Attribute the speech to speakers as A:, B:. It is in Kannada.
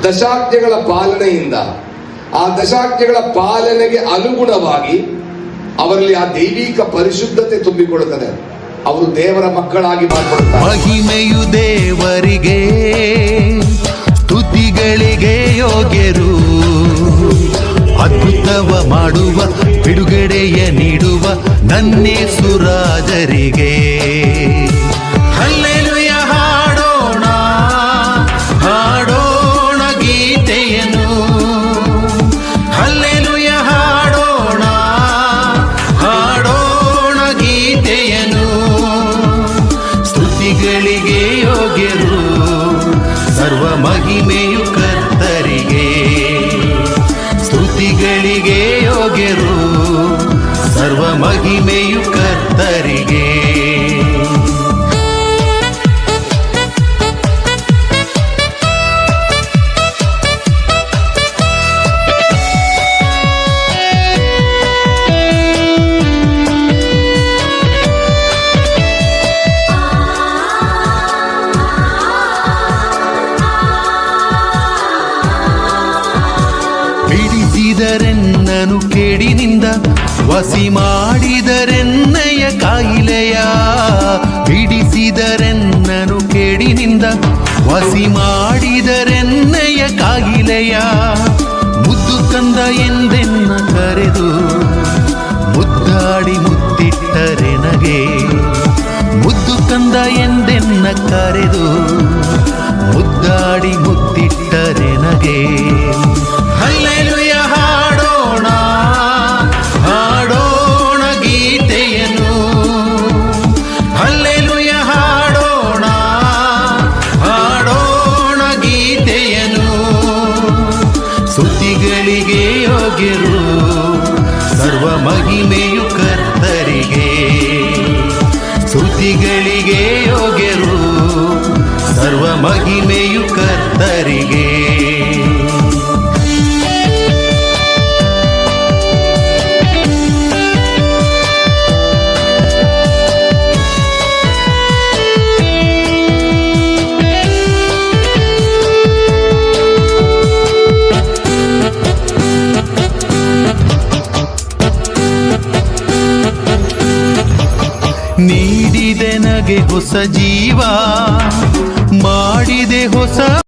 A: ದಶಾಜ್ಞೆಗಳ ಪಾಲನೆಯಿಂದ ಆ ದಶಾಜ್ಞೆಗಳ ಪಾಲನೆಗೆ ಅನುಗುಣವಾಗಿ ಅವರಲ್ಲಿ ಆ ದೈವಿಕ ಪರಿಶುದ್ಧತೆ ತುಂಬಿಕೊಳ್ಳುತ್ತದೆ. ಅವರು ದೇವರ ಮಕ್ಕಳಾಗಿ ಮಾರ್ಪಡುತ್ತಾರೆ.
B: ಮಹಿಮೆಯು ದೇವರಿಗೆ, ಸ್ತುತಿಗಳಿಗೆ ಯೋಗ್ಯರು. ಅದ್ಭುತವ ಮಾಡುವ, ಬಿಡುಗಡೆಯ ನೀಡುವ ನನ್ನೇಸು ರಾಜರಿಗೆ ಹಲ್ಲೆಲೂಯ ಹಾಡೋಣ, ಹಾಡೋಣ ಗೀತೆಯನ್ನು. ಹಲ್ಲೆಲೂಯ ಹಾಡೋಣ, ಹಾಡೋಣ ಗೀತೆಯನ್ನು. ಸ್ತುತಿಗಳಿಗೆ ಯೋಗ್ಯರು, ಸರ್ವ ಮಹಿಮೆಯು ಕರ್ತರಿಗೆ. ಸ್ತುತಿಗಳಿಗೆ ಯೋಗ್ಯರು, ಸರ್ವ ಮಹಿಮೆಯು ಕರ್ತರಿಗೆ. ಬಿಡಿಸಿದರೆನ್ನನು ಕೇಡಿನಿಂದ, ವಸಿ ಮಾಡಿದರೆನ್ನಯ ಕಾಯಿಲೆಯ. ಬಿಡಿಸಿದರೆನ್ನನು ಕೇಡಿನಿಂದ, ವಸಿ ಮಾಡಿದರೆನ್ನಯ ಕಾಯಿಲೆಯ. ಮುದ್ದು ಕಂದ ಎಂದೆನ್ನ ಕರೆದು, ಮುದ್ದಾಡಿ ಮುತ್ತಿಟ್ಟರೆನಗೆ. ಮುದ್ದು ಕಂದ ಎಂದೆನ್ನ ಕರೆದು, ಮುದ್ದಾಡಿ ಮುತ್ತಿಟ್ಟರೆನಗೆ. ಹಲ್ಲೆಲೂಯ ಹಾಡೋಣ, ಹಾಡೋಣ ಗೀತೆಯನ್ನು. ಹಲ್ಲೆಲೂಯ ಹಾಡೋಣ, ಹಾಡೋಣ ಗೀತೆಯನ್ನು. ಸ್ತುತಿಗಳಿಗೆ ಯೋಗ್ಯರು, ಸರ್ವ ಮಹಿಮೆಯು ಕರ್ತರಿಗೆ. ಸ್ತುತಿಗಳಿಗೆ ಯೋಗ್ಯರು, ಸರ್ವ ಮಹಿಮೆಯು ಕರ್ತರಿಗೆ. ನೀಡಿದೆ ನಗೆ ಹೊಸ ಜೀವ, ಮಾಡಿದೆ ಹೊಸ